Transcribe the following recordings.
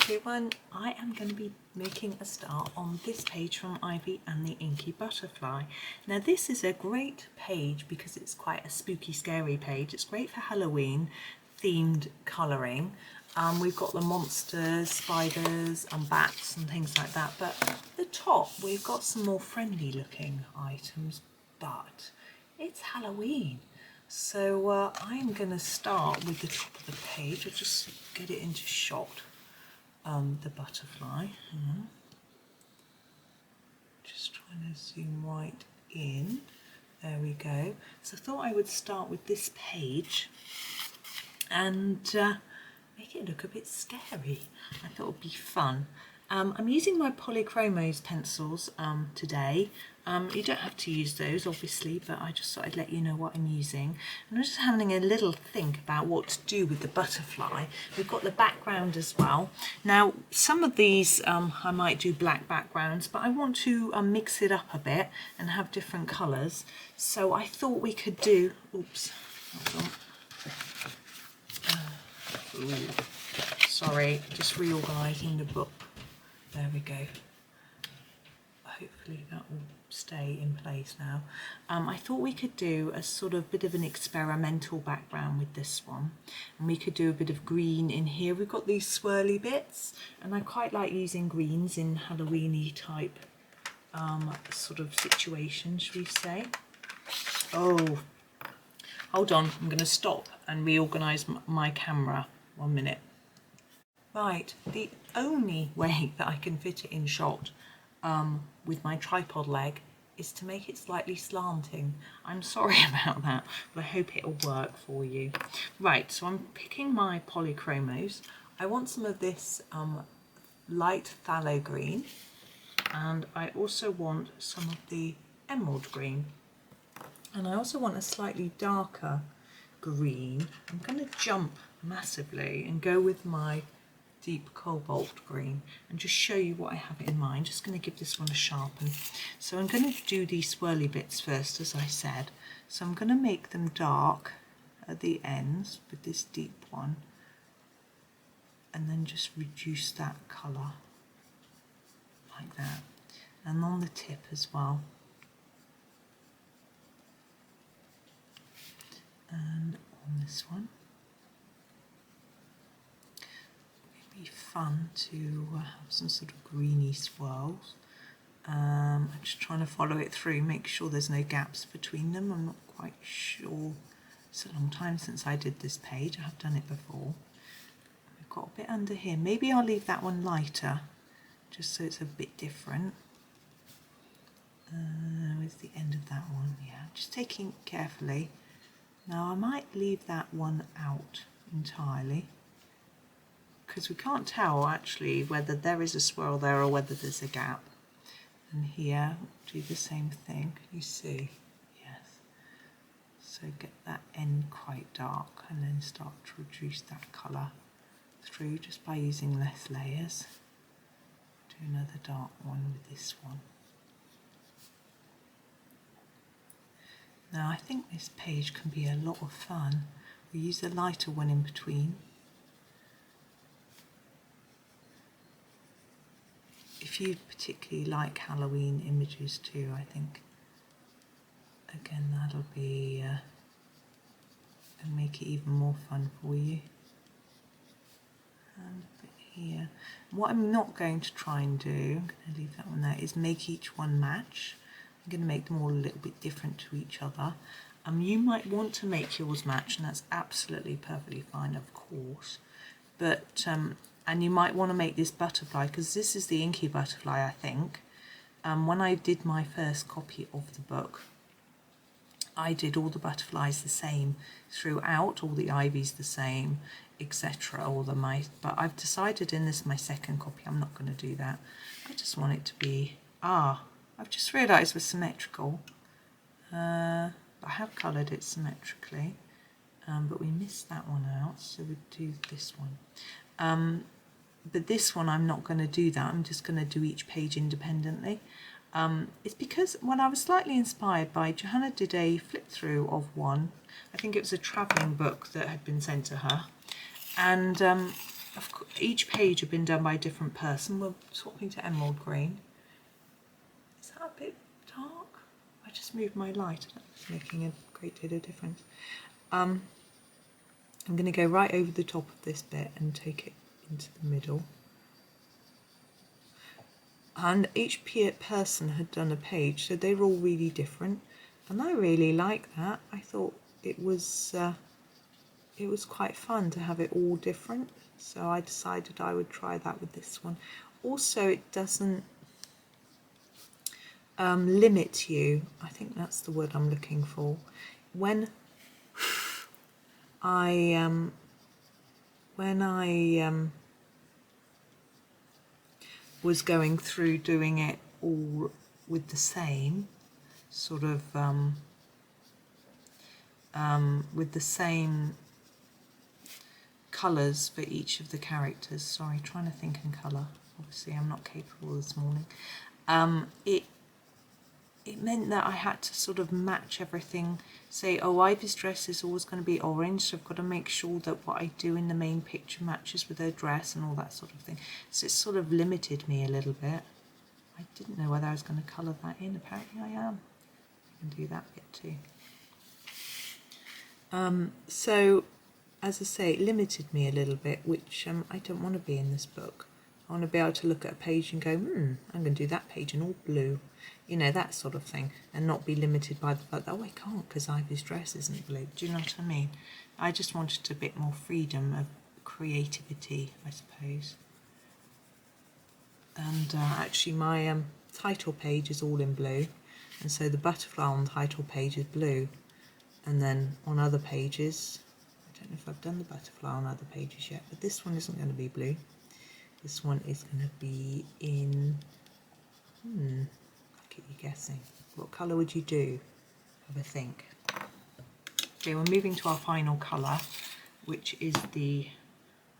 everyone, I am going to be making a star on this page from Ivy and the Inky Butterfly. Now this is a great page because it's quite a spooky, scary page. It's great for Halloween themed colouring. We've got the monsters, spiders and bats and things like that, but at the top we've got some more friendly looking items, but it's Halloween. So I'm going to start with the top of the page. I'll just get it into shot. The butterfly. Just trying to zoom right in. There we go. So I thought I would start with this page and make it look a bit scary. I thought it would be fun. I'm using my Polychromos pencils today. You don't have to use those obviously, but I just thought I'd let you know what I'm using. And I'm just having a little think about what to do with the butterfly. We've got the background as well. Now some of these I might do black backgrounds, but I want to mix it up a bit and have different colours. So I thought we could do, oops, hold on. Sorry, just reorganising the book. There we go. Hopefully that will stay in place now. I thought we could do a sort of bit of an experimental background with this one, and we could do a bit of green in here. We've got these swirly bits, and I quite like using greens in Halloween-y type sort of situation, should we say. Oh, hold on, I'm going to stop and reorganise my camera. 1 minute. Right, the only way that I can fit it in shot with my tripod leg is to make it slightly slanting. I'm sorry about that, but I hope it'll work for you. Right, so I'm picking my Polychromos. I want some of this light phthalo green, and I also want some of the emerald green, and I also want a slightly darker green. I'm going to jump massively and go with my deep cobalt green and just show you what I have in mind. Just going to give this one a sharpen. So I'm going to do these swirly bits first, as I said. So I'm going to make them dark at the ends with this deep one, and then just reduce that colour like that, and on the tip as well. And on this one. Be fun to have some sort of greeny swirls. I'm just trying to follow it through, make sure there's no gaps between them. I'm not quite sure. It's a long time since I did this page. I have done it before. We've got a bit under here. Maybe I'll leave that one lighter, just so it's a bit different. Where's the end of that one? Yeah, just taking it carefully. Now I might leave that one out entirely, because we can't tell actually whether there is a swirl there or whether there's a gap. And here, do the same thing. Can you see? Yes. So get that end quite dark and then start to reduce that colour through just by using less layers. Do another dark one with this one. Now I think this page can be a lot of fun. We use a lighter one in between. If you particularly like Halloween images too, I think, again, that'll be and make it even more fun for you. And a bit here. What I'm not going to try and do, I'm going to leave that one there, is make each one match. I'm going to make them all a little bit different to each other. You might want to make yours match, and that's absolutely perfectly fine, of course. But and you might want to make this butterfly, because this is the Inky Butterfly, I think. When I did my first copy of the book, I did all the butterflies the same throughout, all the ivies the same, etc. But I've decided in this, my second copy, I'm not going to do that. I just want it to be, I've just realised we're symmetrical. I have coloured it symmetrically, but we missed that one out, so we'll do this one. But this one I'm not going to do that, I'm just going to do each page independently. It's because when I was slightly inspired by, Johanna did a flip through of one, I think it was a travelling book that had been sent to her, and each page had been done by a different person. We're swapping to emerald green. Is that a bit dark? I just moved my light. That's making a great deal of difference. I'm going to go right over the top of this bit and take it into the middle. And each person had done a page, so they were all really different. And I really like that. I thought it was quite fun to have it all different. So I decided I would try that with this one. Also, it doesn't limit you. I think that's the word I'm looking for. When I was going through doing it all with the same sort of with the same colours for each of the characters. Sorry, trying to think in colour. Obviously I'm not capable this morning. It meant that I had to sort of match everything. Say, oh, Ivy's dress is always going to be orange, so I've got to make sure that what I do in the main picture matches with her dress and all that sort of thing. So it sort of limited me a little bit. I didn't know whether I was going to colour that in. Apparently I am. I can do that bit too. So, as I say, it limited me a little bit, which I don't want to be in this book. I want to be able to look at a page and go, I'm going to do that page in all blue. You know, that sort of thing, and not be limited by the fact that, oh, I can't because Ivy's dress isn't blue. Do you know what I mean? I just wanted a bit more freedom of creativity, I suppose. And actually my title page is all in blue, and so the butterfly on the title page is blue. And then on other pages, I don't know if I've done the butterfly on other pages yet, but this one isn't going to be blue. This one is going to be in, get you guessing. What colour would you do? Have a think. Okay, we're moving to our final colour, which is the,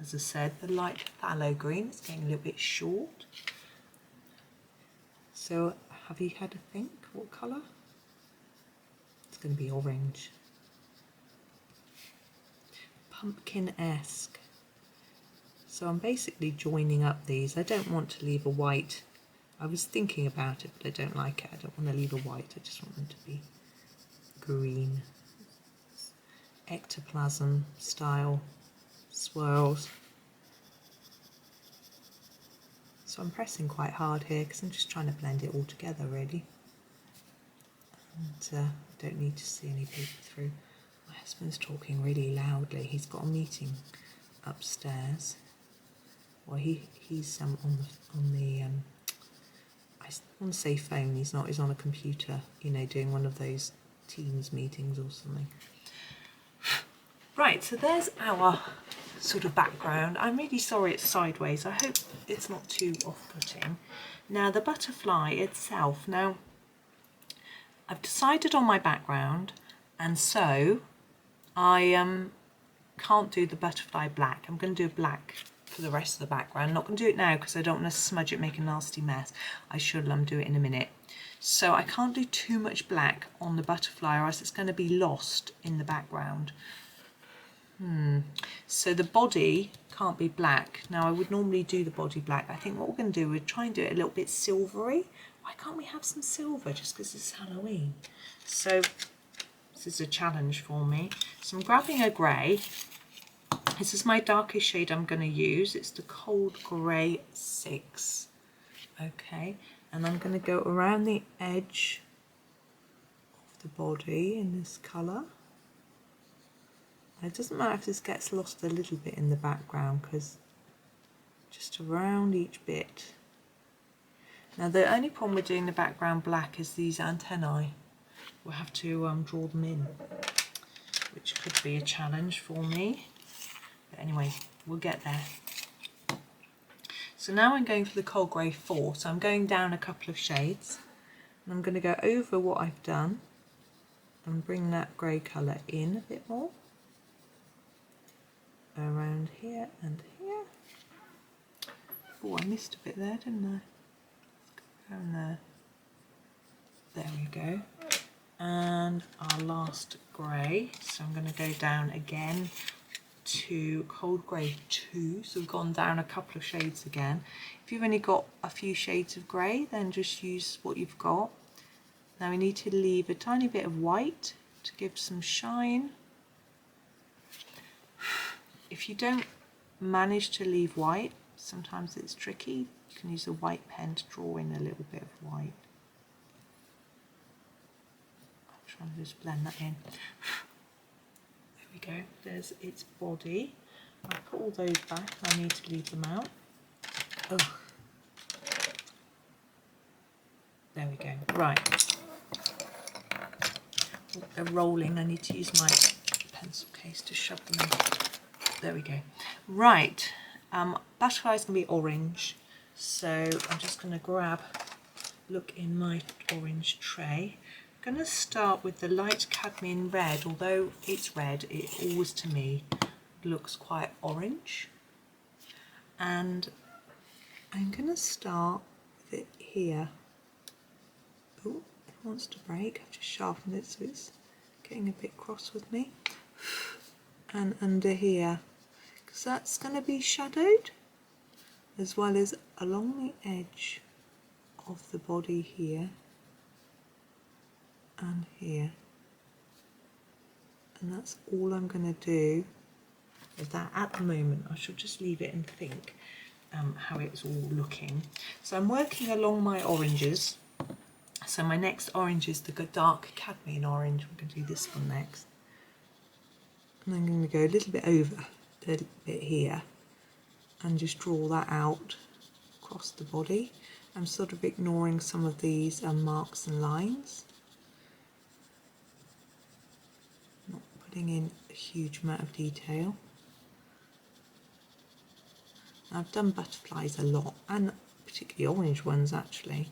as I said, the light phthalo green. It's getting a little bit short. So have you had a think? What colour? It's going to be orange. Pumpkin-esque. So I'm basically joining up these. I don't want to leave a white. I was thinking about it, but I don't like it. I don't want to leave a white. I just want them to be green. Ectoplasm style swirls. So I'm pressing quite hard here because I'm just trying to blend it all together, really. And I don't need to see any paper through. My husband's talking really loudly. He's got a meeting upstairs. Well, he's on the I want to say phone. He's not. He's on a computer. You know, doing one of those Teams meetings or something. Right. So there's our sort of background. I'm really sorry it's sideways. I hope it's not too off-putting. Now the butterfly itself. Now I've decided on my background, and so I can't do the butterfly black. I'm going to do black for the rest of the background. I'm not going to do it now because I don't want to smudge it, make a nasty mess. I should do it in a minute. So I can't do too much black on the butterfly or else it's going to be lost in the background. So the body can't be black. Now I would normally do the body black. I think what we're going to do, we're try and do it a little bit silvery. Why can't we have some silver just because it's Halloween? So this is a challenge for me. So I'm grabbing a grey. This is my darkest shade I'm going to use. It's the Cold Grey 6. Okay, and I'm going to go around the edge of the body in this colour. It doesn't matter if this gets lost a little bit in the background because just around each bit. Now the only problem with doing the background black is these antennae. We'll have to draw them in, which could be a challenge for me. But anyway, we'll get there. So now I'm going for the Cold Grey 4. So I'm going down a couple of shades. And I'm going to go over what I've done and bring that grey colour in a bit more. Around here and here. Oh, I missed a bit there, didn't I? Let's go down there. There we go. And our last grey. So I'm going to go down again to Cold Grey 2, so we've gone down a couple of shades again. If you've only got a few shades of grey, then just use what you've got. Now we need to leave a tiny bit of white to give some shine. If you don't manage to leave white, sometimes it's tricky, you can use a white pen to draw in a little bit of white. I'm trying to just blend that in. There we go, there's its body. I'll put all those back, I need to leave them out. Oh. There we go, right. Oh, they're rolling, I need to use my pencil case to shove them in. There we go. Right, butterfly's going to be orange, so I'm just going to look in my orange tray. I'm going to start with the light cadmium red. Although it's red, it always to me looks quite orange. And I'm going to start with it here. Oh, it wants to break. I've just sharpened it so it's getting a bit cross with me. And under here, because that's going to be shadowed, as well as along the edge of the body here and here. And that's all I'm going to do with that at the moment. I shall just leave it and think how it's all looking. So I'm working along my oranges. So my next orange is the dark cadmium orange. I'm going to do this one next. And I'm going to go a little bit over, a little bit here, and just draw that out across the body. I'm sort of ignoring some of these marks and lines. Not putting in a huge amount of detail. I've done butterflies a lot, and particularly orange ones actually,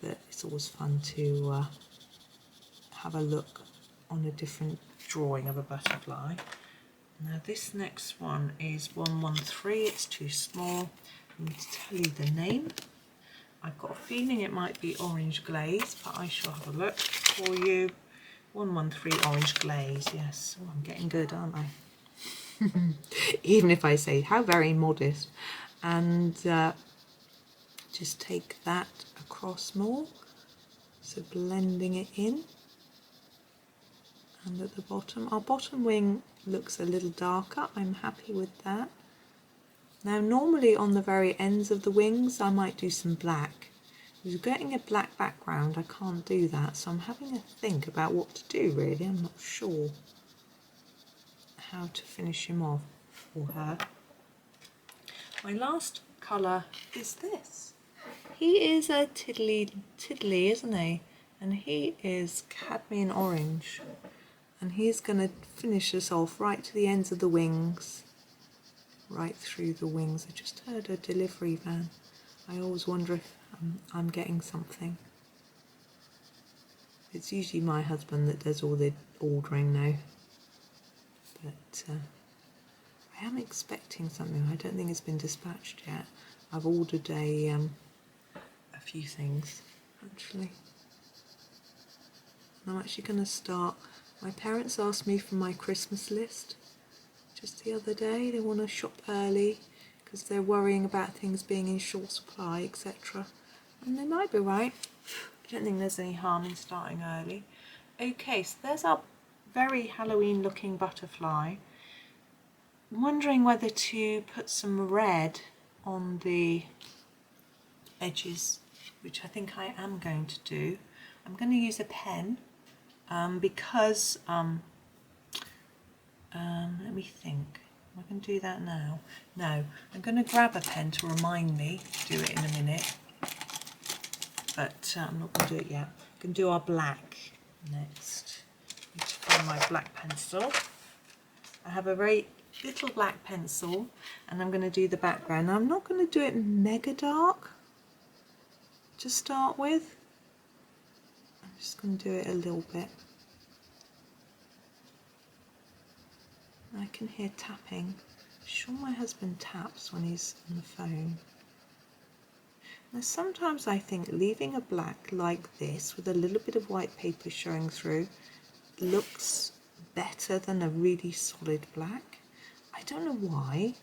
but it's always fun to have a look on a different drawing of a butterfly. Now this next one is 113, it's too small. I need to tell you the name. I've got a feeling it might be Orange Glaze, but I shall have a look for you. 113 Orange Glaze, yes. Oh, I'm getting good, aren't I? Even if I say how very modest. And just take that across more, so blending it in. And at the bottom, our bottom wing looks a little darker. I'm happy with that. Now normally on the very ends of the wings I might do some black. If you're getting a black background I can't do that, so I'm having a think about what to do really. I'm not sure how to finish him off or her. My last colour is this. He is a tiddly, isn't he? And he is cadmium orange. And he's going to finish us off right to the ends of the wings. Right through the wings. I just heard a delivery van. I always wonder if I'm getting something. It's usually my husband that does all the ordering now. But I am expecting something. I don't think it's been dispatched yet. I've ordered a few things actually. And I'm actually going to start. My parents asked me for my Christmas list just the other day. They want to shop early because they're worrying about things being in short supply, etc. And they might be right. I don't think there's any harm in starting early. Okay, so there's our very Halloween looking butterfly. I'm wondering whether to put some red on the edges, which I think I am going to do. I'm going to use a pen. Because let me think, I can do that now. No, I'm going to grab a pen to remind me to do it in a minute, but I'm not going to do it yet. I'm going to do our black next. I need to find my black pencil. I have a very little black pencil and I'm going to do the background. Now, I'm not going to do it mega dark to start with. I'm just going to do it a little bit. I can hear tapping. I'm sure my husband taps when he's on the phone. Now sometimes I think leaving a black like this with a little bit of white paper showing through looks better than a really solid black. I don't know why.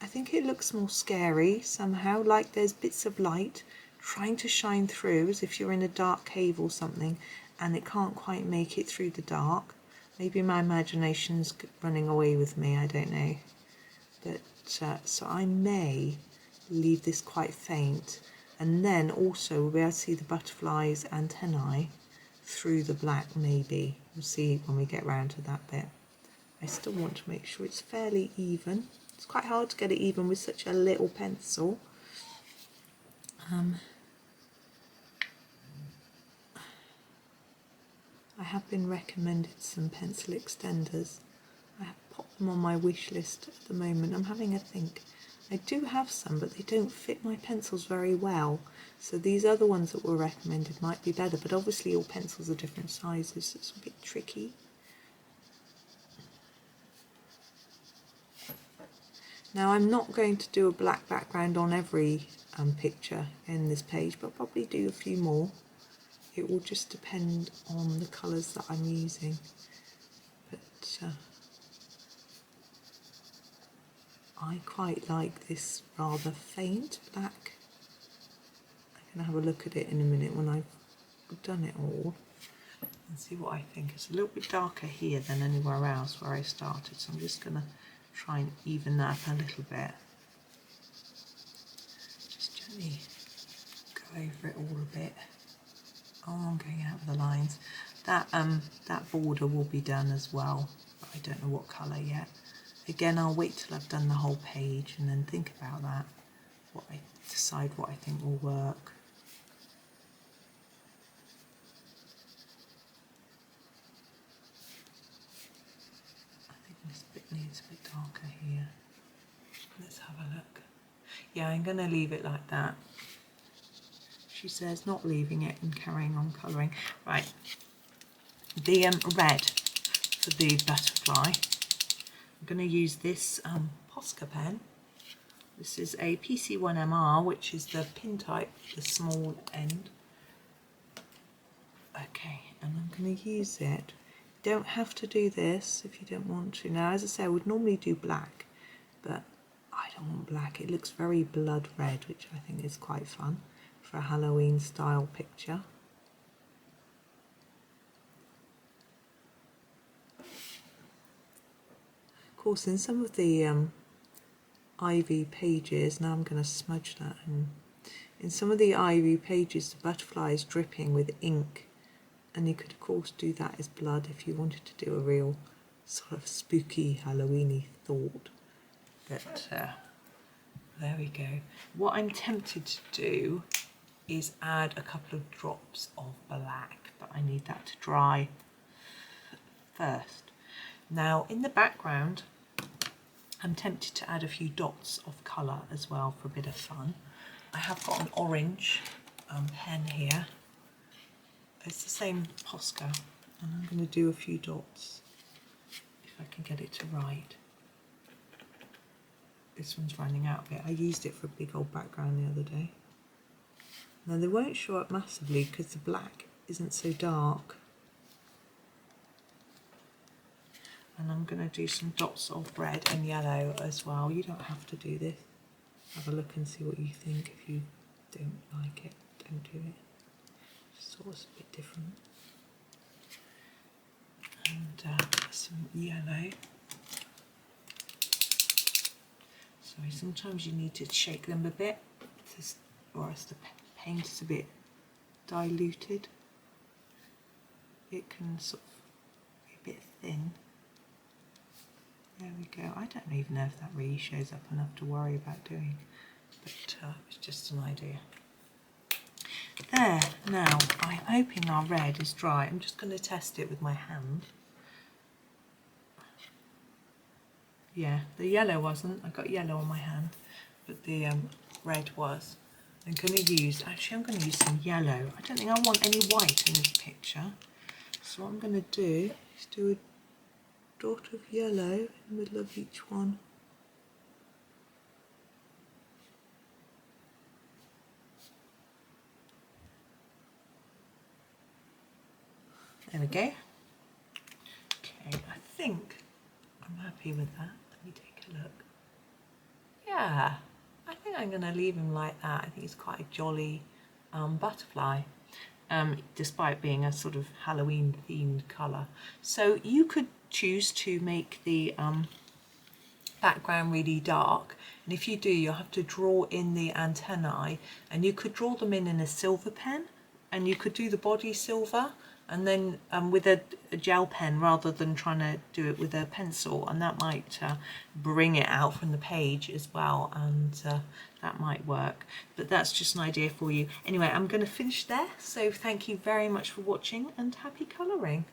I think it looks more scary somehow, like there's bits of light trying to shine through, as if you're in a dark cave or something, and it can't quite make it through the dark. Maybe my imagination's running away with me, I don't know. But so I may leave this quite faint, and then also we'll be able to see the butterfly's antennae through the black, maybe. We'll see when we get round to that bit. I still want to make sure it's fairly even. It's quite hard to get it even with such a little pencil. I have been recommended some pencil extenders. I have popped them on my wish list at the moment. I'm having a think. I do have some, but they don't fit my pencils very well. So these other ones that were recommended might be better, but obviously all pencils are different sizes, so it's a bit tricky. Now I'm not going to do a black background on every picture in this page, but I'll probably do a few more. It will just depend on the colours that I'm using. But I quite like this rather faint black. I'm going to have a look at it in a minute when I've done it all and see what I think. It's a little bit darker here than anywhere else where I started, so I'm just going to try and even that up a little bit. Just gently go over it all a bit. Oh, I'm going out of the lines. That border will be done as well, but I don't know what colour yet. Again, I'll wait till I've done the whole page and then think about that. Decide what I think will work. I think this bit needs a bit darker here. Let's have a look. Yeah, I'm going to leave it like that. She says not leaving it and carrying on colouring. Right, the red for the butterfly, I'm going to use this Posca pen. This is a PC1MR, which is the pin type, the small end. Okay, and I'm going to use it. You don't have to do this if you don't want to. Now, as I say, I would normally do black, but I don't want black. It looks very blood red, which I think is quite fun for a Halloween style picture. Of course, in some of the Ivy pages, now I'm going to smudge that, and in some of the Ivy pages the butterfly is dripping with ink, and you could of course do that as blood if you wanted to do a real sort of spooky Halloweeny thought. But there we go. What I'm tempted to do is add a couple of drops of black, but I need that to dry first. Now in the background I'm tempted to add a few dots of colour as well for a bit of fun. I have got an orange pen here. It's the same Posca, and I'm going to do a few dots if I can get it to write. This one's running out a bit. I used it for a big old background the other day. Now they won't show up massively because the black isn't so dark. And I'm going to do some dots of red and yellow as well. You don't have to do this. Have a look and see what you think. If you don't like it, don't do it. Just sort of a bit different. And some yellow. Sorry, sometimes you need to shake them a bit, or else the paint is a bit diluted. It can sort of be a bit thin. There we go. I don't even know if that really shows up enough to worry about doing, but it's just an idea. There, now I'm hoping our red is dry. I'm just going to test it with my hand. Yeah, the yellow wasn't. I got yellow on my hand, but the red was. I'm going to use, actually I'm going to use some yellow. I don't think I want any white in this picture. So what I'm going to do is do a dot of yellow in the middle of each one. There we go. Okay, I think I'm happy with that. Let me take a look. Yeah, I think I'm going to leave him like that. I think he's quite a jolly butterfly, despite being a sort of Halloween themed colour. So you could choose to make the background really dark, and if you do, you'll have to draw in the antennae, and you could draw them in a silver pen, and you could do the body silver, and then with a gel pen rather than trying to do it with a pencil, and that might bring it out from the page as well, and that might work. But that's just an idea for you. Anyway, I'm going to finish there, so thank you very much for watching and happy colouring.